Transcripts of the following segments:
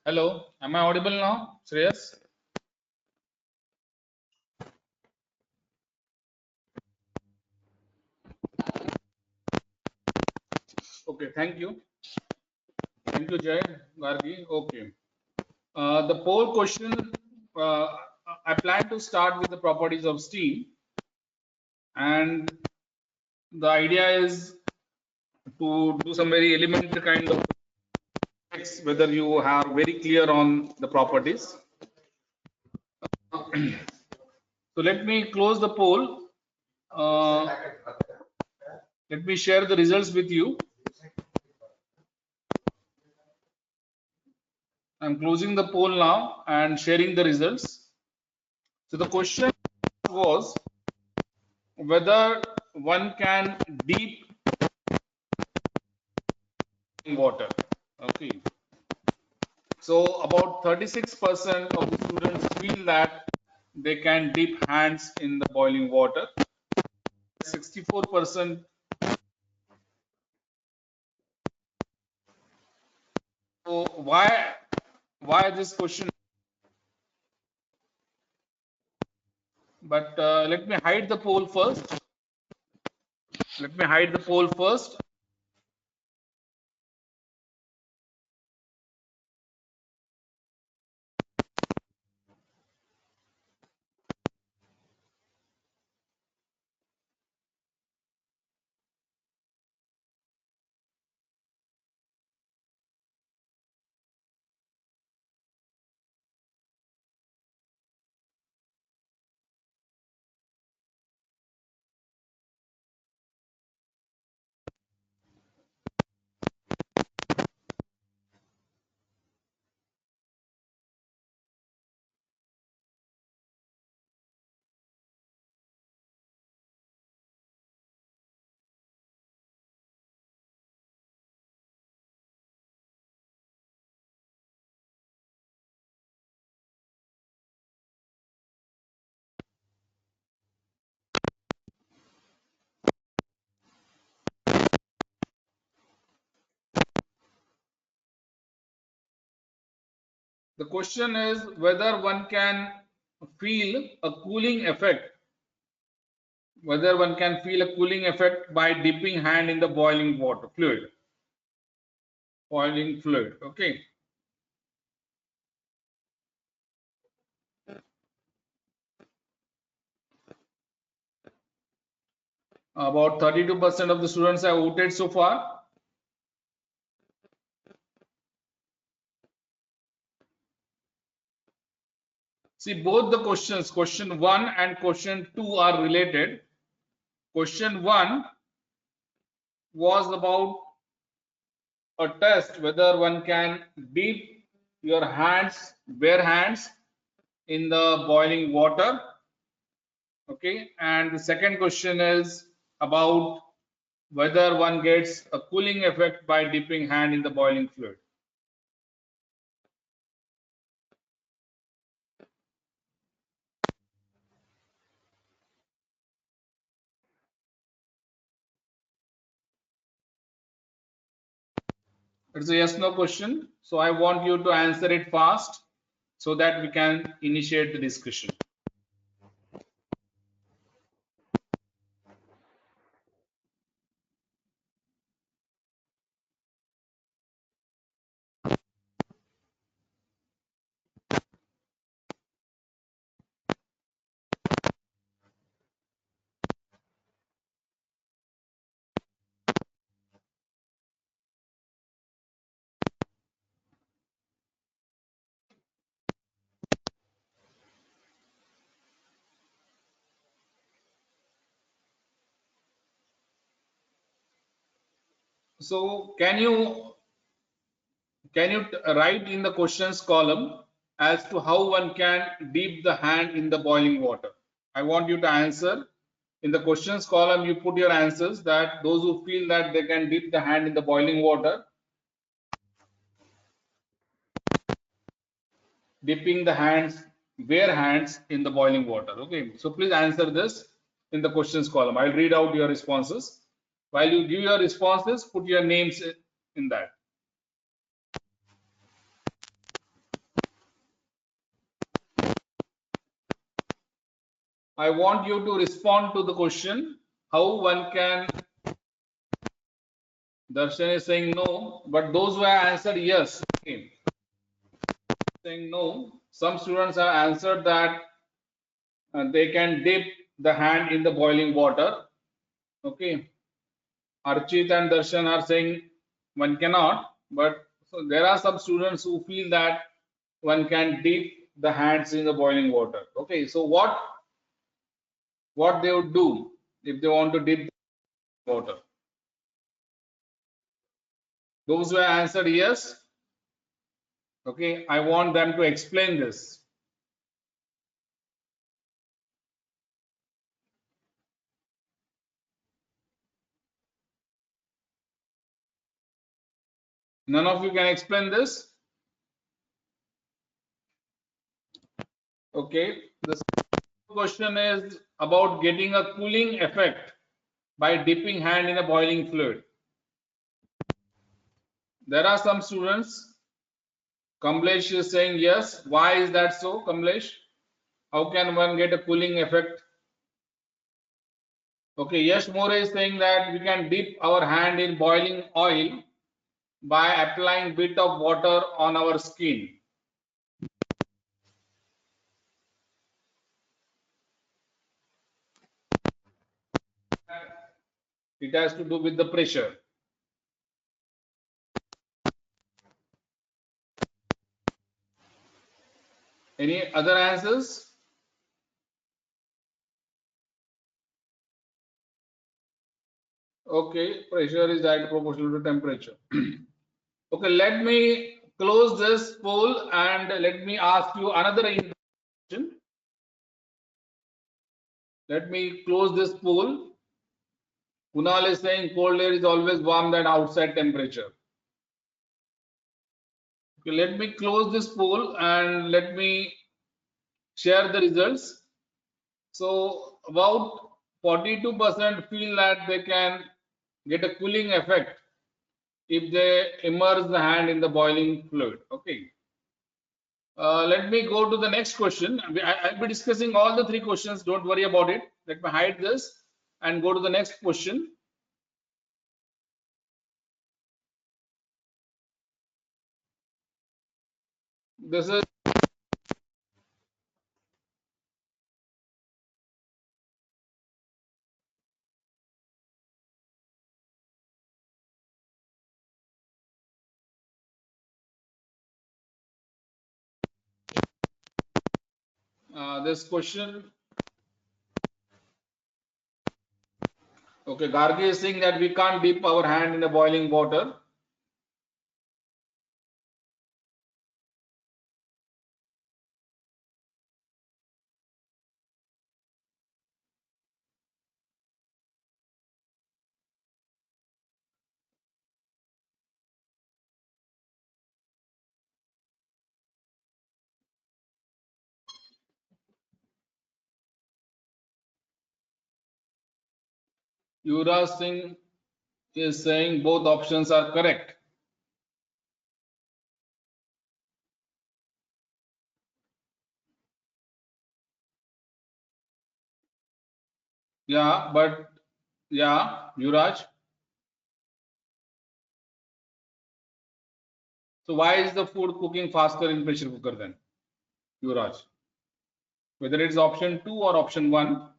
Hello, am I audible now, Shreyas? Okay, thank you. Thank you, Jay Gargi. Okay. The poll question, uh, I plan to start with the properties of steam, and the idea is to do some very elementary kind of checks whether you are very clear on the properties. So let me close the poll. Let me share the results with you. I'm closing the poll now and sharing the results. So the question was whether one can deep in water. Okay. So about 36% of the students feel that they can dip hands in the boiling water. 64%. So why this question? But let me hide the poll first. Let me hide the poll first. The question is whether one can feel a cooling effect. Whether one can feel a cooling effect by dipping hand in the boiling water fluid. Boiling fluid. Okay. About 32% of the students have voted so far. See, both the questions, question 1 and question 2 are related. Question 1 was about a test whether one can dip your hands, bare hands, in the boiling water. Okay, and the second question is about whether one gets a cooling effect by dipping hand in the boiling fluid. It's a yes no question, so I want you to answer it fast so that we can initiate the discussion. So can you write in the questions column as to how one can dip the hand in the boiling water? I want you to answer. In the questions column, you put your answers that those who feel that they can dip the hand in the boiling water, dipping the hands, bare hands in the boiling water. Okay, so please answer this in the questions column. I'll read out your responses. While you give your responses, put your names in that. I want you to respond to the question how one can. Darshan is saying no, but those who have answered yes, okay, saying no. Some students have answered that they can dip the hand in the boiling water. Okay, Archit and Darshan are saying one cannot, but so there are some students who feel that one can dip the hands in the boiling water. Okay, so what they would do if they want to dip the water? Those who have answered yes, okay, I want them to explain this. None of you can explain this? Okay, the question is about getting a cooling effect by dipping hand in a boiling fluid. There are some students. Kamlesh is saying yes. Why is that so, Kamlesh? How can one get a cooling effect? Okay, Yash More is saying that we can dip our hand in boiling oil by applying bit of water on our skin. It has to do with the pressure. Any other answers? Okay, pressure is directly proportional to temperature. Okay, let me close this poll and let me ask you another question. Let me close this poll. Kunal is saying cold air is always warm than outside temperature. Okay, let me close this poll and let me share the results. So about 42% feel that they can get a cooling effect if they immerse the hand in the boiling fluid. Okay. Let me go to the next question. I'll be discussing all the three questions. Don't worry about it. Let me hide this and go to the next question. This is this question. Okay, Gargi is saying that we can't dip our hand in the boiling water. Yuvraj Singh is saying both options are correct. Yeah, but yeah, Yuvraj. So why is the food cooking faster in pressure cooker then, Yuvraj? Whether it's option 2 or option 1.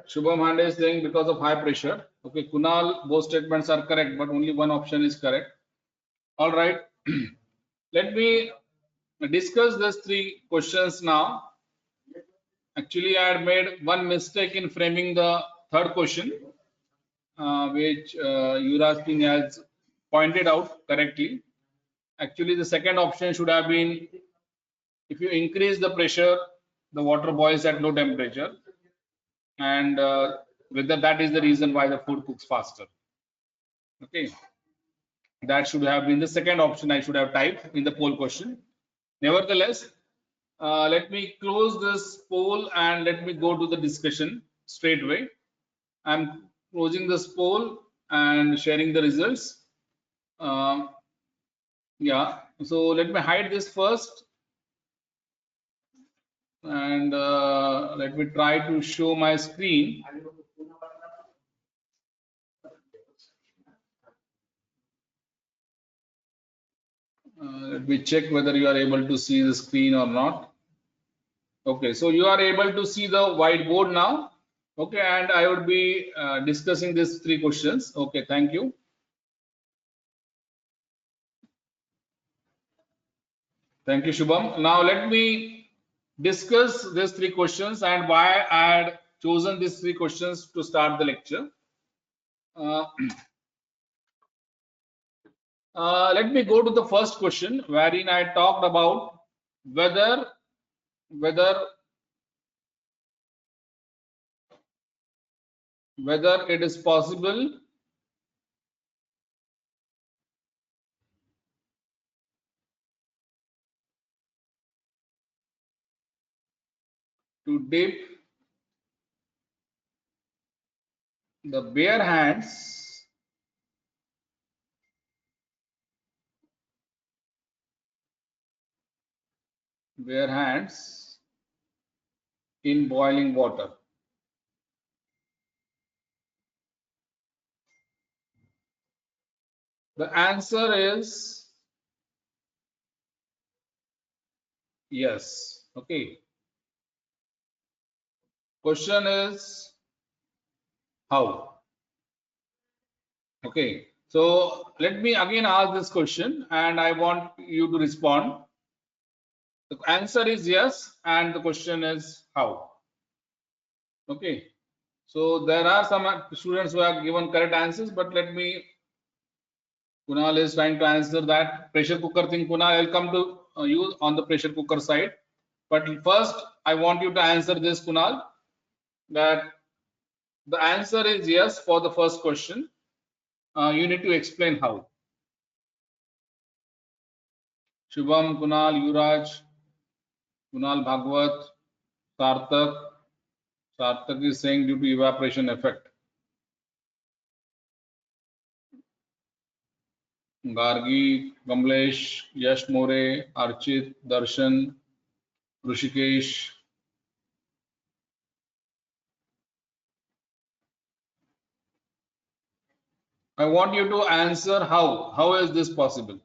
Shubham Hande is saying because of high pressure. Okay, Kunal, both statements are correct, but only one option is correct. All right. Let me discuss these three questions now. Actually, I had made one mistake in framing the third question, which Yuvraj Singh has pointed out correctly. Actually, the second option should have been if you increase the pressure, the water boils at low temperature, and whether that is the reason why the food cooks faster. Okay, that should have been the second option I should have typed in the poll question. Nevertheless, let me close this poll and let me go to the discussion straight away. I'm closing this poll and sharing the results. Yeah, so let me hide this first, and let me try to show my screen. Let me check whether you are able to see the screen or not. Okay, so you are able to see the whiteboard now. Okay, and I would be discussing these three questions. Okay, thank you. Thank you, Shubham. Now let me discuss these three questions and why I had chosen these three questions to start the lecture. Let me go to the first question, wherein I talked about whether it is possible to dip the bare hands in boiling water. The answer is yes. Okay. Question is how? Okay. So let me again ask this question and I want you to respond. The answer is yes, and the question is how. Okay. So there are some students who have given correct answers, but let me. Kunal is trying to answer that pressure cooker thing. Kunal, I'll come to you on the pressure cooker side. But first, I want you to answer this, Kunal, that the answer is yes for the first question. You need to explain how. Shubham, Kunal, Yuraj, Kunal Bhagwat, Sarthak. Sarthak is saying due to evaporation effect. Gargi, Kamlesh, Yash More, Archit, Darshan, Rishikesh. I want you to answer how. How is this possible?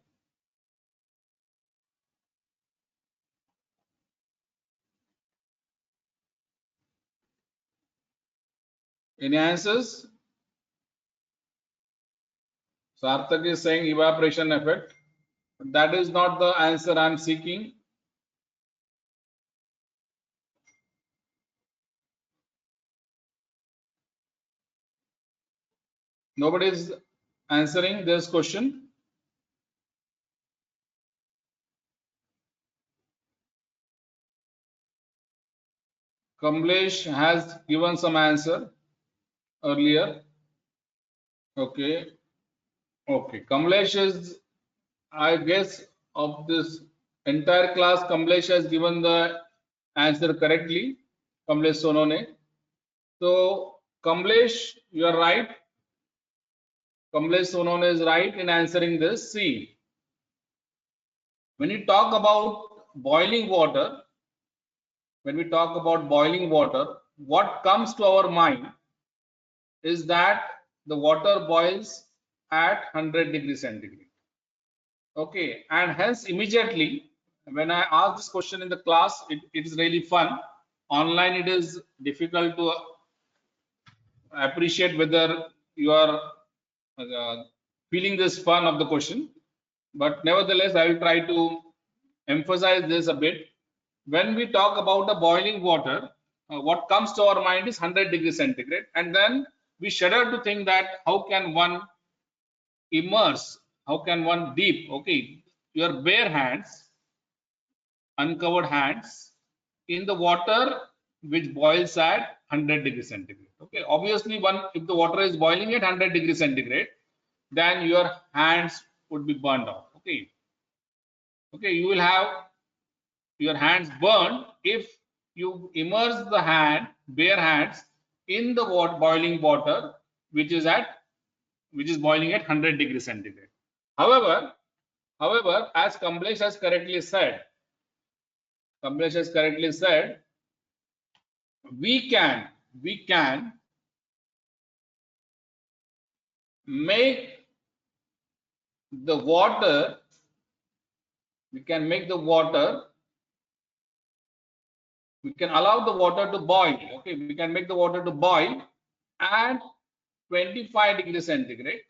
Any answers? Sarthak is saying evaporation effect. That is not the answer I'm seeking. Nobody is answering this question. Kamlesh has given some answer earlier. Okay. Okay. Kamlesh is, I guess, of this entire class, Kamlesh has given the answer correctly. Kamlesh Sonone. So, Kamlesh, you are right. Kamlesh Sonone is right in answering this. See, when you talk about boiling water, what comes to our mind is that the water boils at 100 degrees centigrade. Okay, and hence immediately when I ask this question in the class, it is really fun. Online, it is difficult to appreciate whether you are feeling this fun of the question. But nevertheless, I will try to emphasize this a bit. When we talk about the boiling water, what comes to our mind is 100 degrees centigrade, and then we shudder to think that how can one immerse, how can one dip, okay, your bare hands, uncovered hands, in the water which boils at 100 degrees centigrade. Okay, obviously, one if the water is boiling at 100 degrees centigrade, then your hands would be burned off. Okay. Okay, you will have your hands burned if you immerse the bare hands in the boiling water, which is boiling at 100 degrees centigrade. However, as Kamlesh has correctly said, we can make the water, we can allow the water to boil. Okay, we can make the water to boil at 25 degrees centigrade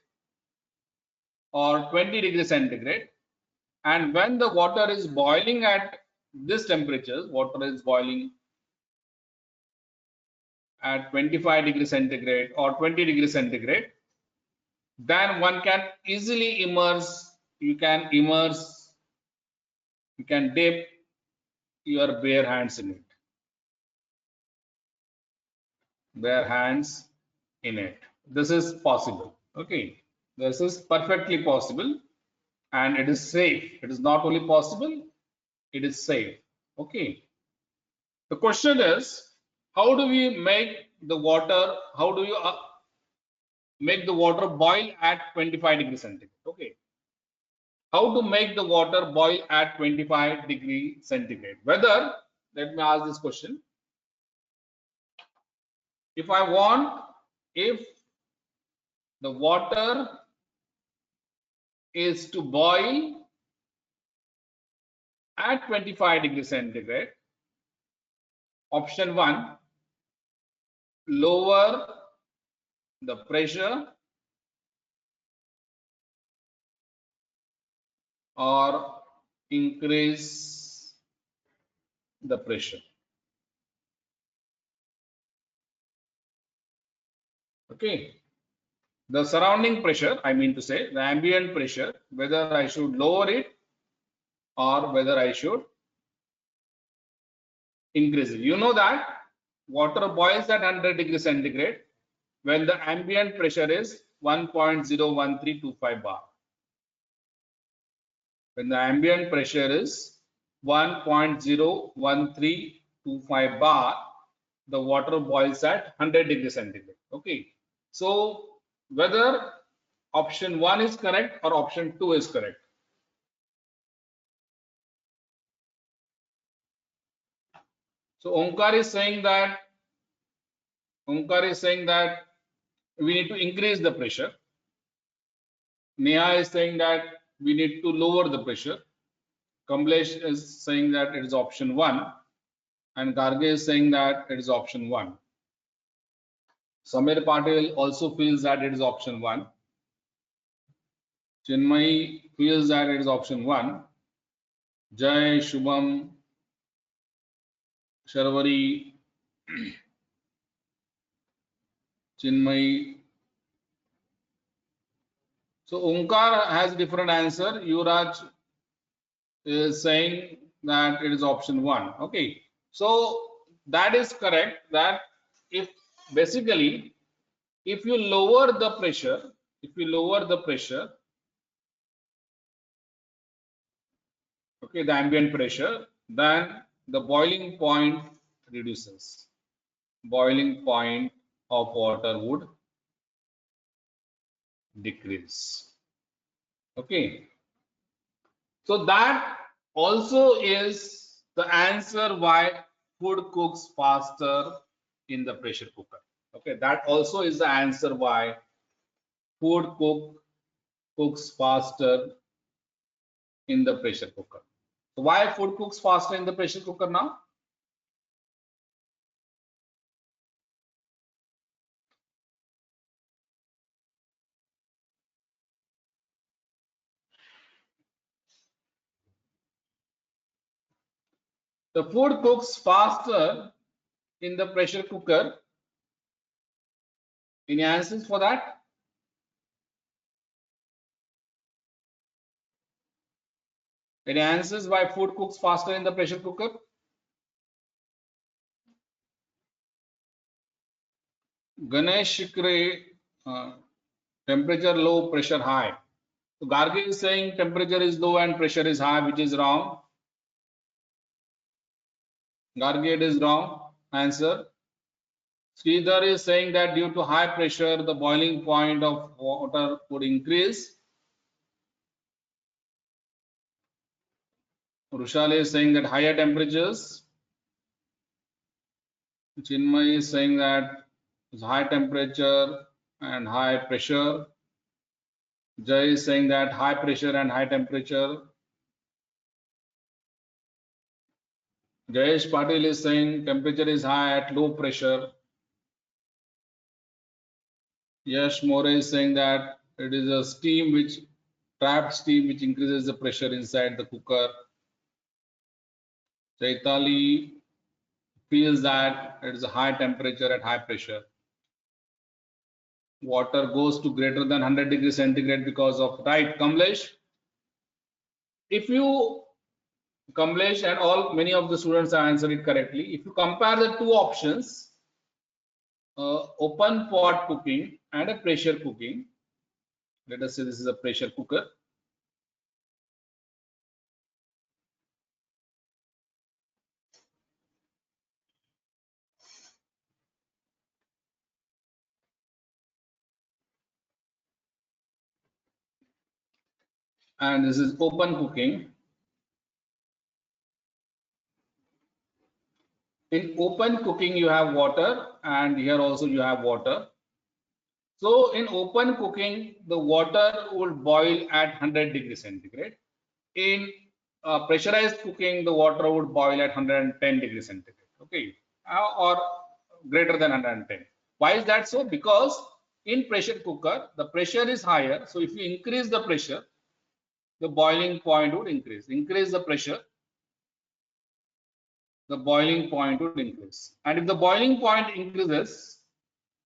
or 20 degrees centigrade, and when the water is boiling at this temperature, water is boiling at 25 degrees centigrade or 20 degrees centigrade, then one can easily immerse, you can dip your bare hands in it. This is possible. Okay, this is perfectly possible, and it is safe. It is not only possible, it is safe. Okay. The question is, how do we make the water? How do you make the water boil at 25 degrees centigrade? Okay. How to make the water boil at 25 degrees centigrade? Let me ask this question. If the water is to boil at 25 degrees centigrade, option 1, lower the pressure, or increase the pressure. Okay, the surrounding pressure, I mean to say the ambient pressure, whether I should lower it or whether I should increase it. You know that water boils at 100 degrees centigrade when the ambient pressure is 1.01325 bar. When the ambient pressure is 1.01325 bar, the water boils at 100 degrees centigrade. Okay, so whether option 1 is correct or option 2 is correct? So Omkar is saying that we need to increase the pressure. Neha is saying that we need to lower the pressure. Kamlesh is saying that it is option 1, and Garge is saying that it is option 1. Samir Patil also feels that it is option 1. Chinmay feels that it is option 1. Jay, Shubham, Sharvari, Chinmay. So Omkar has different answer. Yuvraj is saying that it is option 1. Okay, so that is correct, that if basically if you lower the pressure, okay, the ambient pressure, then the boiling point reduces. Boiling point of water would decrease. Okay, so that also is the answer why food cooks faster in the pressure cooker. Okay, that also is the answer why food cooks faster in the pressure cooker. So why food cooks faster in the pressure cooker now? The food cooks faster in the pressure cooker. Any answers for that? Any answers why food cooks faster in the pressure cooker? Ganesh Shikre Temperature low, pressure high. So Gargi is saying temperature is low and pressure is high, which is wrong. Gargi, it is wrong. Answer. Sridhar is saying that due to high pressure, the boiling point of water would increase. Rushal is saying that higher temperatures. Chinmay is saying that it's high temperature and high pressure. Jay is saying that high pressure and high temperature. Jayesh Patil is saying temperature is high at low pressure. Yash More is saying that it is a steam which trapped steam which increases the pressure inside the cooker. Chaitali feels that it is a high temperature at high pressure. Water goes to greater than 100 degrees centigrade because of, right, Kamlesh? If you, Kamlesh and many of the students have answered it correctly. If you compare the two options, open pot cooking and a pressure cooking, let us say this is a pressure cooker. And this is open cooking. In open cooking, you have water, and here also you have water. So in open cooking, the water will boil at 100 degrees centigrade. In pressurized cooking, the water would boil at 110 degrees centigrade. Okay, or greater than 110. Why is that so? Because in pressure cooker, the pressure is higher. So if you increase the pressure, the boiling point would increase. Increase the pressure, the boiling point would increase. And if the boiling point increases,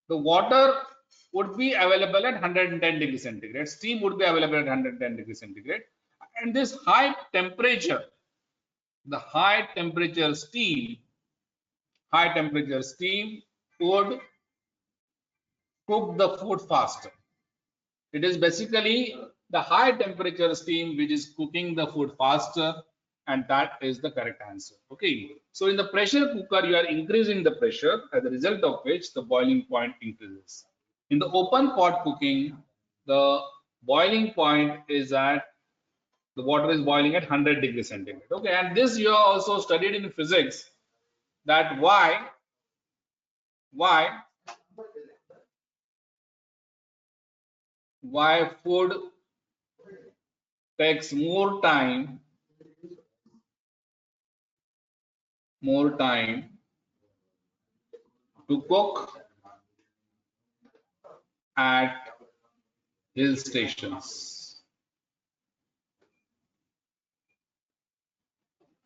the water would be available at 110 degrees centigrade. Steam would be available at 110 degrees centigrade. And this high temperature, the high temperature steam would cook the food faster. It is basically the high temperature steam which is cooking the food faster, and that is the correct answer. Okay, so in the pressure cooker you are increasing the pressure, as a result of which the boiling point increases. In the open pot cooking, the boiling point is at, the water is boiling at 100 degrees centigrade. Okay, and this you have also studied in physics, that why food takes more time to cook at hill stations,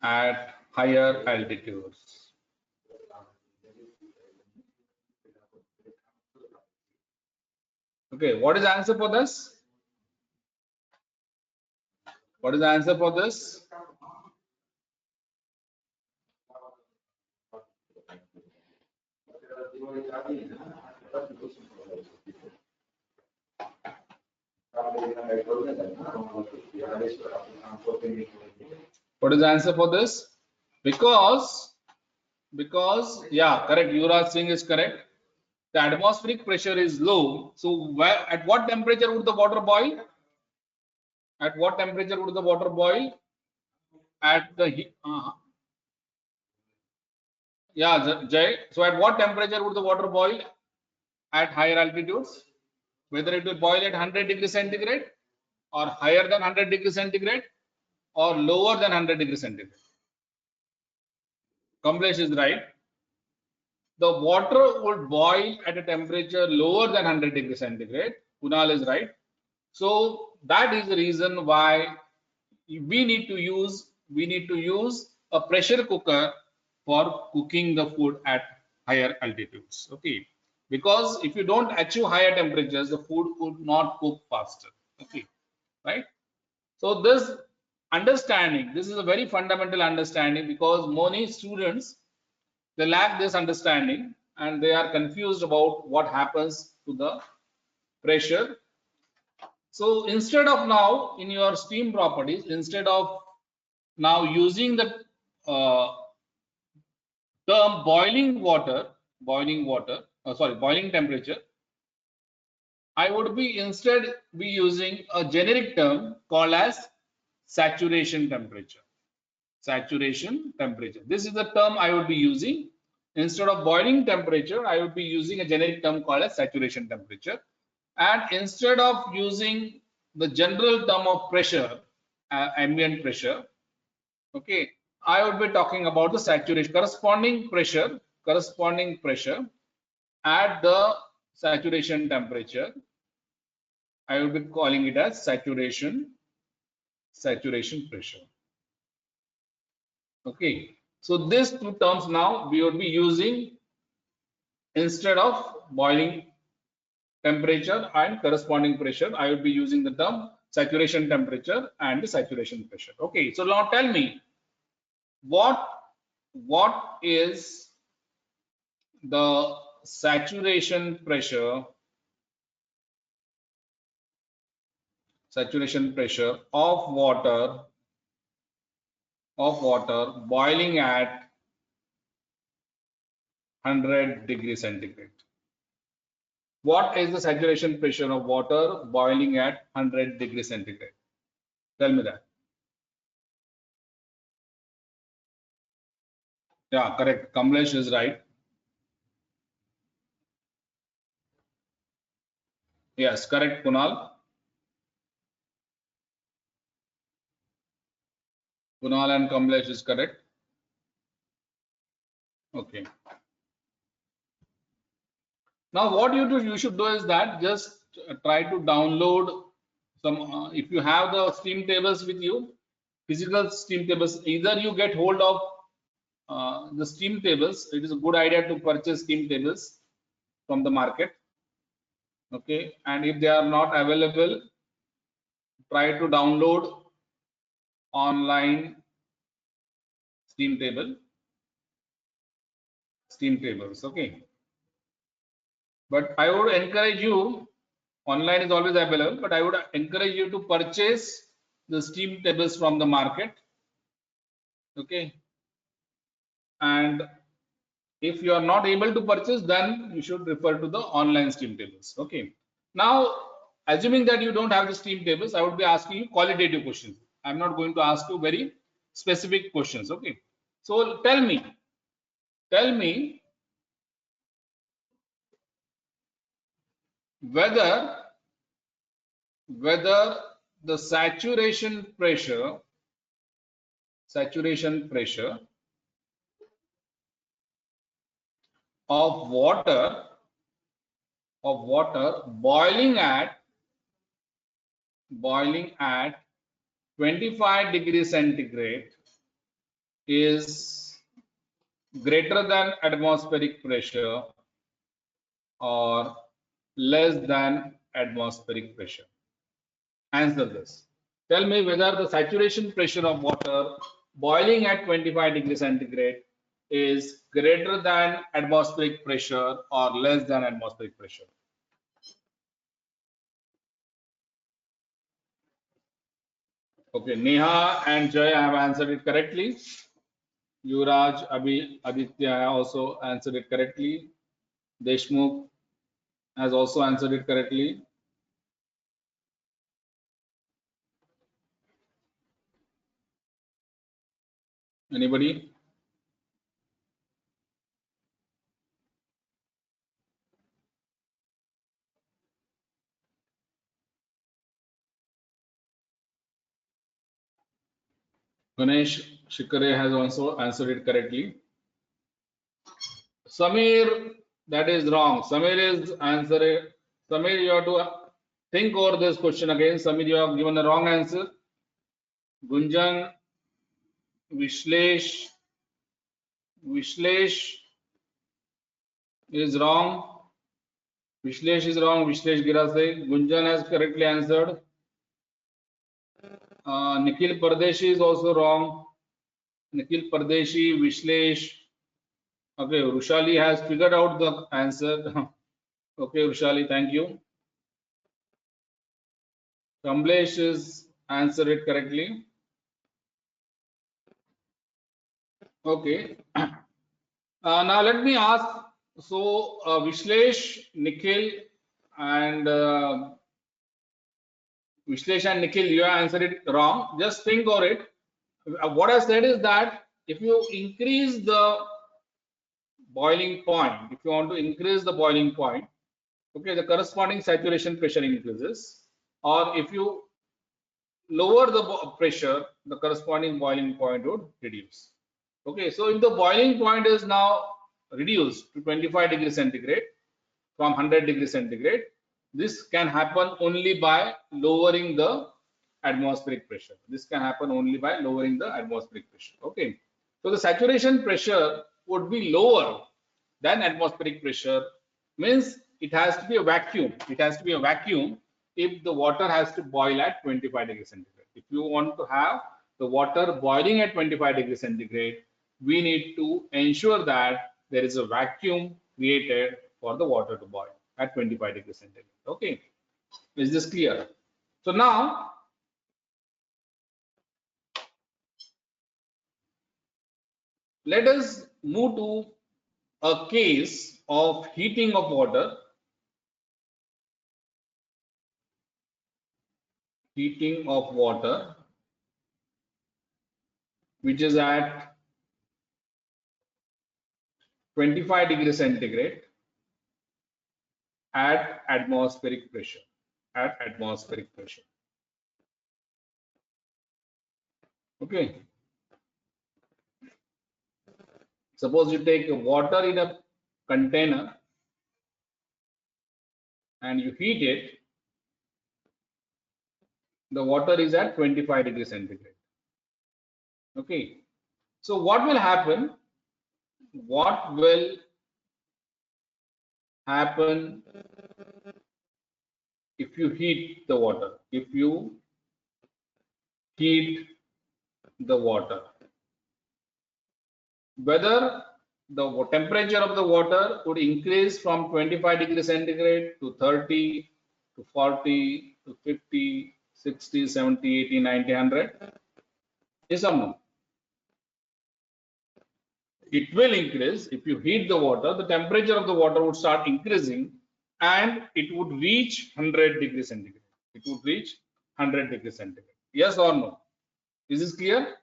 at higher altitudes. Okay, what is the answer for this? What is the answer for this? What is the answer for this? Because yeah, correct. Yuvraj Singh is correct. The atmospheric pressure is low. So at what temperature would the water boil? At what temperature would the water boil? At the yeah, Jay. So at what temperature would the water boil at higher altitudes? Whether it will boil at 100 degrees centigrade, or higher than 100 degrees centigrade, or lower than 100 degrees centigrade. Kamlesh is right. The water would boil at a temperature lower than 100 degrees centigrade. Kunal is right. So that is the reason why we need to use a pressure cooker for cooking the food at higher altitudes. Okay, because if you don't achieve higher temperatures, the food would not cook faster. Okay, right? So this understanding, this is a very fundamental understanding, because many students, they lack this understanding and they are confused about what happens to the pressure So instead of now in your steam properties, instead of now using the term boiling temperature, I would be instead be using a generic term called as saturation temperature. Saturation temperature. This is the term I would be using. Instead of boiling temperature, I would be using a generic term called as saturation temperature. And instead of using the general term of pressure, ambient pressure, okay, I would be talking about the saturation, corresponding pressure at the saturation temperature. I will be calling it as saturation pressure. Okay, so these two terms now we would be using instead of boiling temperature and corresponding pressure. I would be using the term saturation temperature and the saturation pressure. Okay, so now tell me what is the saturation pressure of water boiling at 100 degrees centigrade. What is the saturation pressure of water boiling at 100 degrees centigrade? Tell me that. Yeah, correct. Kamlesh is right. Yes, correct, Kunal. Kunal and Kamlesh is correct. Okay. Now, what you should do is that just try to download some. If you have the steam tables with you, physical steam tables, either you get hold of the steam tables. It is a good idea to purchase steam tables from the market. Okay, and if they are not available, try to download online steam tables. Okay, but I would encourage you, online is always available, but I would encourage you to purchase the steam tables from the market. Okay, and if you are not able to purchase, then you should refer to the online steam tables. Okay, now assuming that you don't have the steam tables, I would be asking you qualitative questions. I'm not going to ask you very specific questions. Okay, so tell me whether the saturation pressure of water boiling at 25 degrees centigrade is greater than atmospheric pressure or less than atmospheric pressure. Answer this. Tell me whether the saturation pressure of water boiling at 25 degrees centigrade is greater than atmospheric pressure or less than atmospheric pressure. Okay, Neha and Jay have answered it correctly. Yuvraj, Aditya also answered it correctly. Deshmukh has also answered it correctly. Anybody? Ganesh Shikare has also answered it correctly. Samir, that is wrong. Samir is answering. Samir, you have to think over this question again. Samir, you have given the wrong answer. Gunjan, Vishlesh is wrong. Vishlesh is wrong. Vishlesh Girase. Gunjan has correctly answered. Nikhil Pardeshi is also wrong. Nikhil Pardeshi, Vishlesh. Okay, Rushali has figured out the answer. Okay, Rushali, thank you. Kamlesh is answered it correctly. Okay. Now let me ask. So Vishlesh, Nikhil, and Vishlesh and Nikhil, you have answered it wrong. Just think of it. What I said is that if you increase the boiling point, if you want to increase the boiling point, okay, the corresponding saturation pressure increases. Or if you lower the pressure, the corresponding boiling point would reduce. Okay, so if the boiling point is now reduced to 25 degrees centigrade from 100 degrees centigrade, this can happen only by lowering the atmospheric pressure. This can happen only by lowering the atmospheric pressure. Okay, so the saturation pressure would be lower than atmospheric pressure, means it has to be a vacuum. It has to be a vacuum if the water has to boil at 25 degrees centigrade. If you want to have the water boiling at 25 degrees centigrade, we need to ensure that there is a vacuum created for the water to boil at 25 degrees centigrade. Okay, is this clear? So now let us move to a case of heating of water. Heating of water which is at 25 degrees centigrade at atmospheric pressure. Okay, suppose you take water in a container and you heat it. The water is at 25 degrees centigrade. Okay, so what will happen if you heat the water? If you heat the water, whether the temperature of the water would increase from 25 degrees centigrade to 30 to 40 to 50, 60, 70, 80, 90, 100? Yes or no? It will increase. If you heat the water, the temperature of the water would start increasing and it would reach 100 degrees centigrade. It would reach 100 degrees centigrade. Yes or no? Is this clear?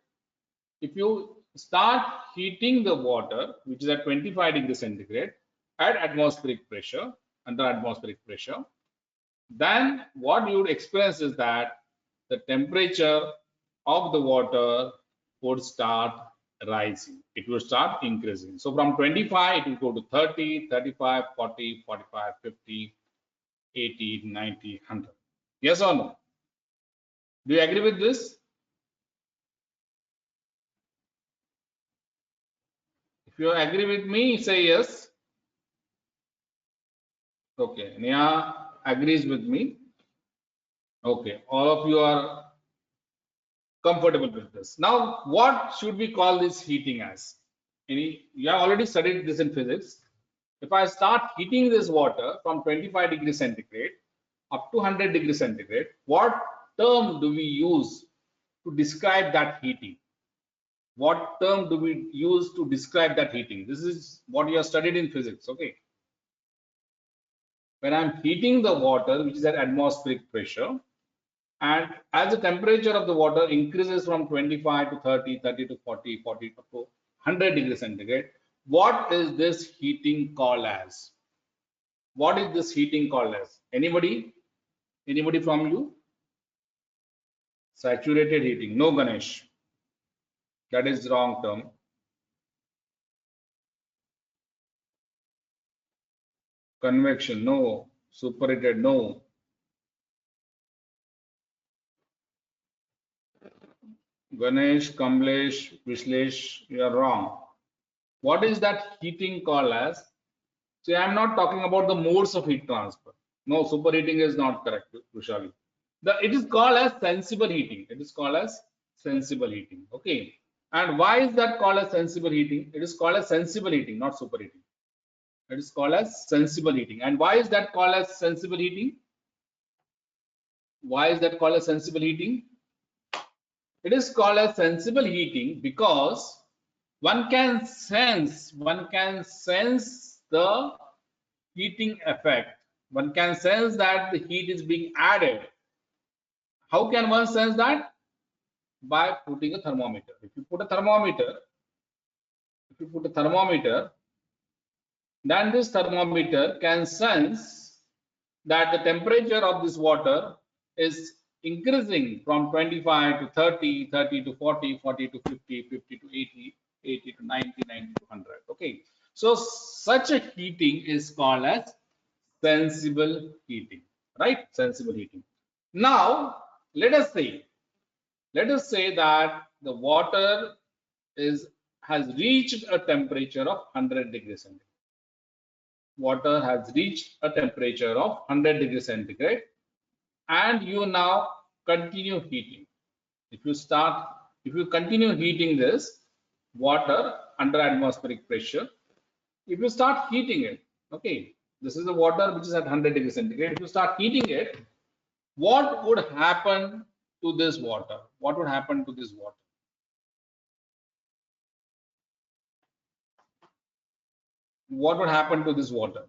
If you start heating the water, which is at 25 degrees centigrade at atmospheric pressure, under atmospheric pressure, then what you would experience is that the temperature of the water would start rising. It will start increasing. So from 25, it will go to 30, 35, 40, 45, 50, 80, 90, 100. Yes or no? Do you agree with this? If you agree with me, say yes. Okay, Neha agrees with me. Okay, all of you are comfortable with this. Now, what should we call this heating as? You have already studied this in physics. If I start heating this water from 25 degrees centigrade up to 100 degrees centigrade, what term do we use to describe that heating? What term do we use to describe that heating? This is what you have studied in physics, okay? When I'm heating the water, which is at atmospheric pressure, and as the temperature of the water increases from 25 to 30, 30 to 40, 40 to 100 degrees centigrade, what is this heating called as? What is this heating called as? Anybody? Anybody from you? Saturated heating. No, Ganesh. That is wrong term. Convection. No. Superheated. No. Ganesh, Kamlesh, Vishlesh, you are wrong. What is that heating called as? See, I am not talking about the modes of heat transfer. No, superheating is not correct, Rushali. It is called as sensible heating. It is called as sensible heating. Okay. And why is that called as sensible heating? It is called as sensible heating, not superheating. It is called as sensible heating. And why is that called as sensible heating? Why is that called as sensible heating? It is called as sensible heating because one can sense the heating effect. One can sense that the heat is being added. How can one sense that? By putting a thermometer. If you put a thermometer, then this thermometer can sense that the temperature of this water is increasing from 25 to 30, 30 to 40, 40 to 50, 50 to 80, 80 to 90, 90 to 100. Okay, so such a heating is called as sensible heating, right? Sensible heating. Now let us say that the water has reached a temperature of 100 degrees centigrade. Water has reached a temperature of 100 degrees centigrade, and you now continue heating. If you continue heating this water under atmospheric pressure, if you start heating it, okay, this is the water which is at 100 degrees centigrade. If you start heating it, what would happen to this water? What would happen to this water? What would happen to this water?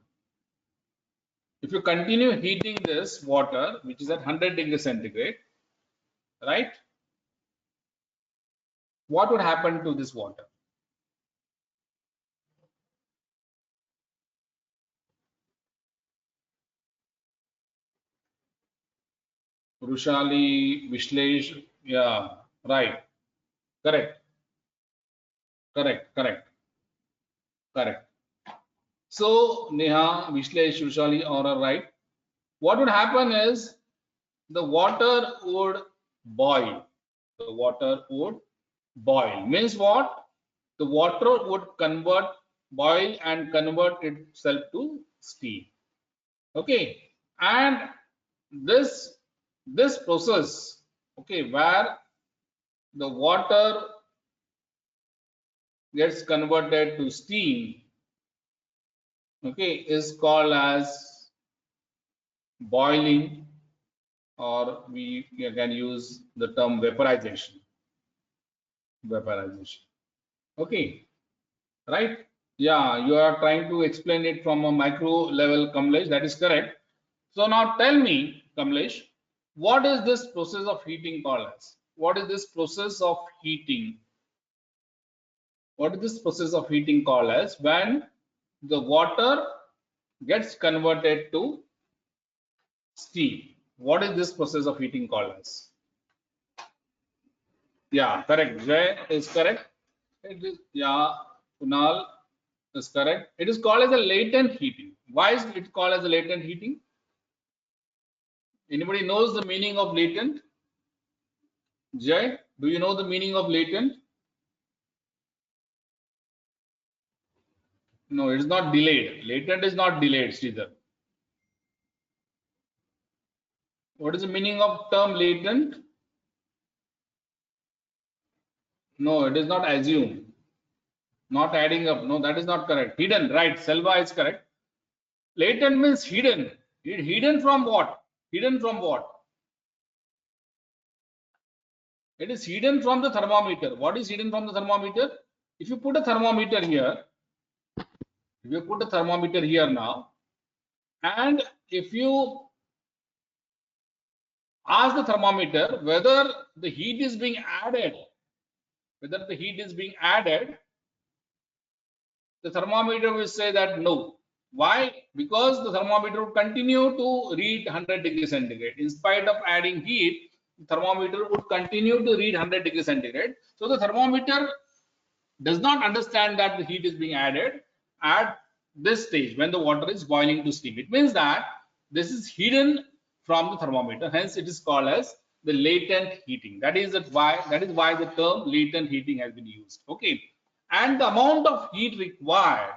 If you continue heating this water, which is at 100 degrees centigrade, right? What would happen to this water? Rushali, Vishlesh, yeah, right. Correct. So Neha, Vishlesh, Rushali all are right. What would happen is the water would boil. The water would boil. Means what? The water would boil and convert itself to steam. Okay, and this process, okay, where the water gets converted to steam, okay, is called as boiling, or we can use the term vaporization. Okay, right? Yeah, you are trying to explain it from a micro level, Kamlesh. That is correct. So now tell me, Kamlesh, what is this process of heating called as? What is this process of heating? What is this process of heating called as when the water gets converted to steam? What is this process of heating called as? Yeah, correct. Jay is correct. It is, yeah, Kunal is correct. It is called as a latent heating. Why is it called as a latent heating? Anybody knows the meaning of latent? Jay, do you know the meaning of latent? No, it is not delayed. Latent is not delayed, Sridhar. What is the meaning of term latent? No, it is not assume. Not adding up. No, that is not correct. Hidden, right? Selva is correct. Latent means hidden. Hidden from what? Hidden from what? It is hidden from the thermometer. What is hidden from the thermometer? If you put a thermometer here, now, and if you ask the thermometer whether the heat is being added, the thermometer will say that no. Why? Because the thermometer would continue to read 100 degrees centigrade. In spite of adding heat, the thermometer would continue to read 100 degrees centigrade. So the thermometer does not understand that the heat is being added at this stage when the water is boiling to steam. It means that this is hidden from the thermometer. Hence, it is called as the latent heating. That is why the term latent heating has been used. Okay, and the amount of heat required,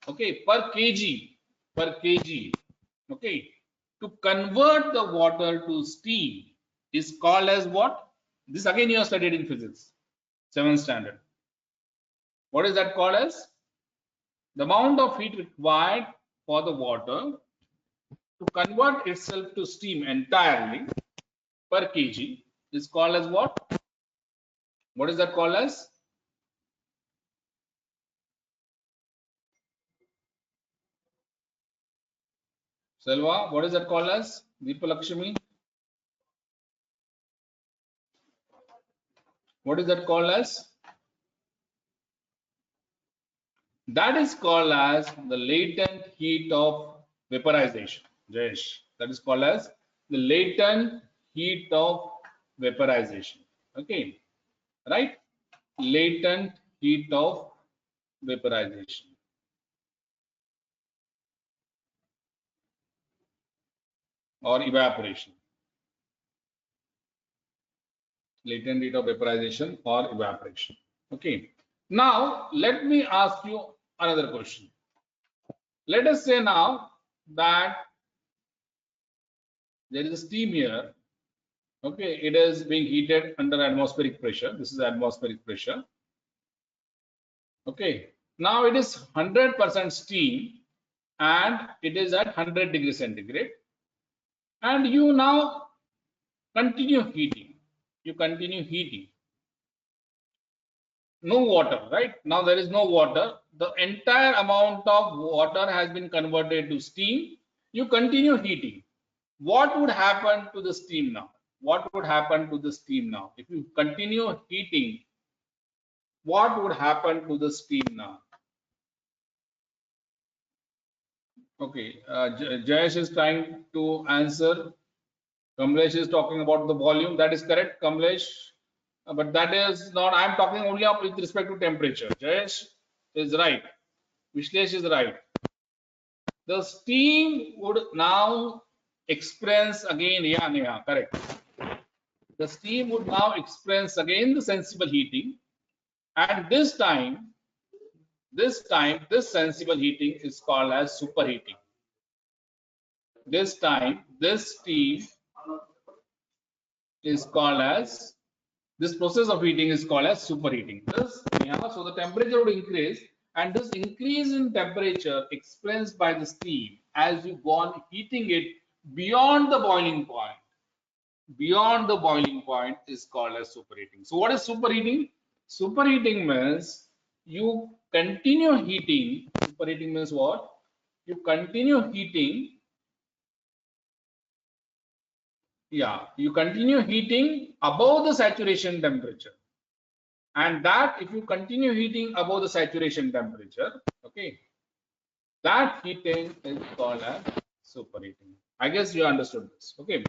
okay, per kg, okay, to convert the water to steam is called as what? This again you have studied in physics, 7th standard. What is that called as? The amount of heat required for the water to convert itself to steam entirely per kg is called as what? What is that called as? Selva, what is that called as? Deepalakshmi, what is that called as? That is called as the latent heat of vaporization. Jayesh, that is called as the latent heat of vaporization. Okay, right? Latent heat of vaporization or evaporation. Latent heat of vaporization or evaporation. Okay. Now, let me ask you another question. Let us say now that there is a steam here. Okay, it is being heated under atmospheric pressure. This is atmospheric pressure. Okay, now it is 100% steam and it is at 100 degrees centigrade. And you now continue heating. You continue heating. No water, right? Now there is no water. The entire amount of water has been converted to steam. You continue heating. What would happen to the steam now? What would happen to the steam now? If you continue heating, what would happen to the steam now? Okay, Jayesh is trying to answer. Kamlesh is talking about the volume. That is correct, Kamlesh. But that is not, I am talking only with respect to temperature. Jayesh is right. Vishlesh is right. The steam would now experience again, yeah, Neha, correct. The steam would now experience again the sensible heating, and this sensible heating is called as superheating. This time, this steam is called as, this process of heating is called as superheating. So the temperature would increase, and this increase in temperature experienced by the steam as you go on heating it beyond the boiling point. Beyond the boiling point is called as superheating. So what is superheating? Superheating means you continue heating. Superheating means what? You continue heating. Yeah, you continue heating above the saturation temperature. And that if you continue heating above the saturation temperature, okay, that heating is called as superheating. I guess you understood this. Okay,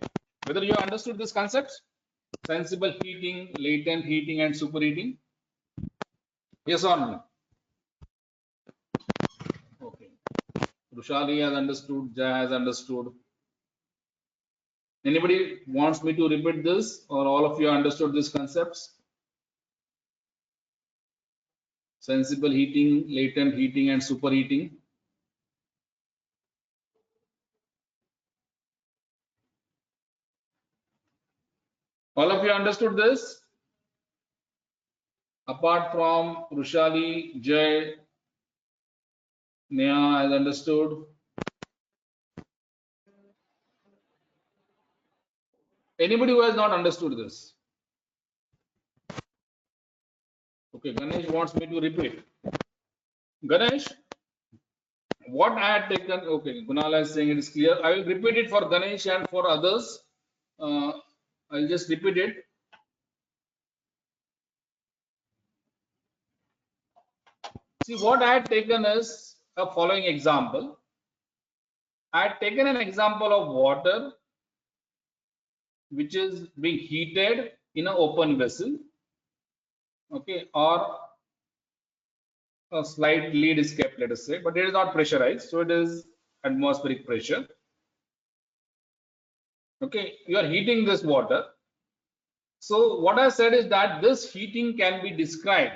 whether you understood this concept, sensible heating, latent heating, and superheating. Yes or no? Okay. Rushali has understood. Jay has understood. Anybody wants me to repeat this, or all of you understood these concepts? Sensible heating, latent heating, and superheating. All of you understood this? Apart from Rushali, Jay, Neha has understood. Anybody who has not understood this? Okay, Ganesh wants me to repeat. Ganesh, what I had taken, okay, Kunal is saying it is clear. I will repeat it for Ganesh and for others. I'll just repeat it. See, what I had taken is a following example. I had taken an example of water which is being heated in an open vessel, okay, or a slight lead is kept, let us say, but it is not pressurized, so it is atmospheric pressure. Okay, you are heating this water. So what I said is that this heating can be described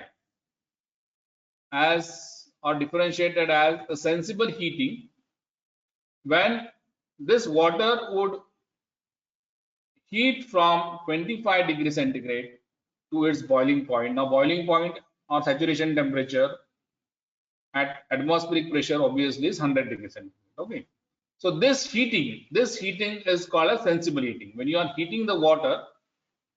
as or differentiated as a sensible heating when this water would heat from 25 degrees centigrade to its boiling point. Now boiling point or saturation temperature at atmospheric pressure obviously is 100 degrees centigrade. Okay. So this heating is called as sensible heating. When you are heating the water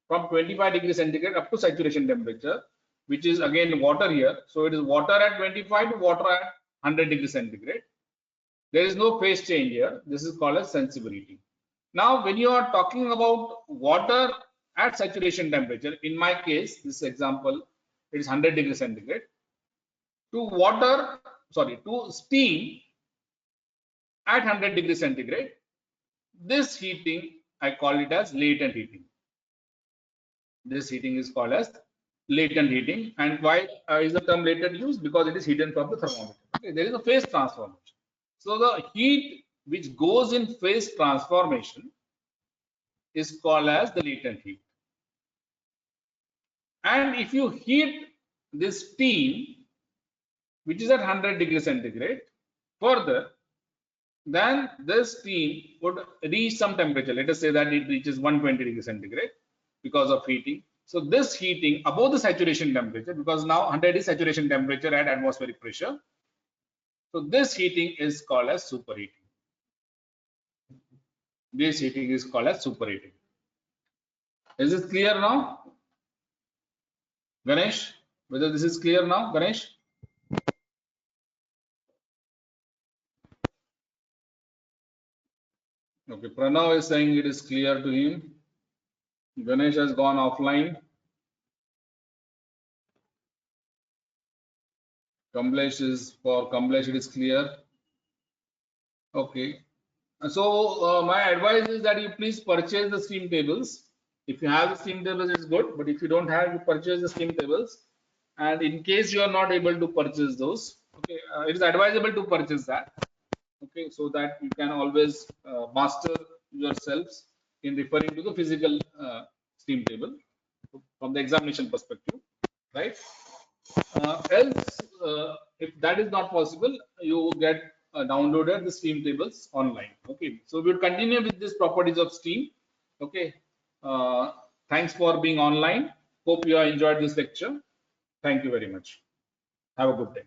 from 25 degrees centigrade up to saturation temperature, which is again water here. So it is water at 25 to water at 100 degrees centigrade. There is no phase change here. This is called as sensible heating. Now, when you are talking about water at saturation temperature, in my case, this example, it is 100 degrees centigrade. To steam at 100 degrees centigrade, this heating, I call it as latent heating. This heating is called as latent heating. And why is the term latent used? Because it is hidden from the thermometer. Okay, there is a phase transformation. So the heat which goes in phase transformation is called as the latent heat. And if you heat this steam, which is at 100 degrees centigrade, further, then this steam would reach some temperature. Let us say that it reaches 120 degrees centigrade because of heating. So this heating above the saturation temperature, because now 100 is saturation temperature at atmospheric pressure. So this heating is called as superheating. This heating is called as superheating. Is this clear now? Ganesh, whether this is clear now, Ganesh? Okay, Pranav is saying it is clear to him. Ganesh has gone offline. Kamlesh it is clear. Okay. So my advice is that you please purchase the steam tables. If you have the steam tables, it's good. But if you don't have, you purchase the steam tables. And in case you are not able to purchase those, okay, it is advisable to purchase that. Okay, so that you can always master yourselves in referring to the physical steam table from the examination perspective, right? Else, if that is not possible, you get downloaded the steam tables online. Okay, so we'll continue with these properties of steam. Okay, thanks for being online. Hope you have enjoyed this lecture. Thank you very much. Have a good day.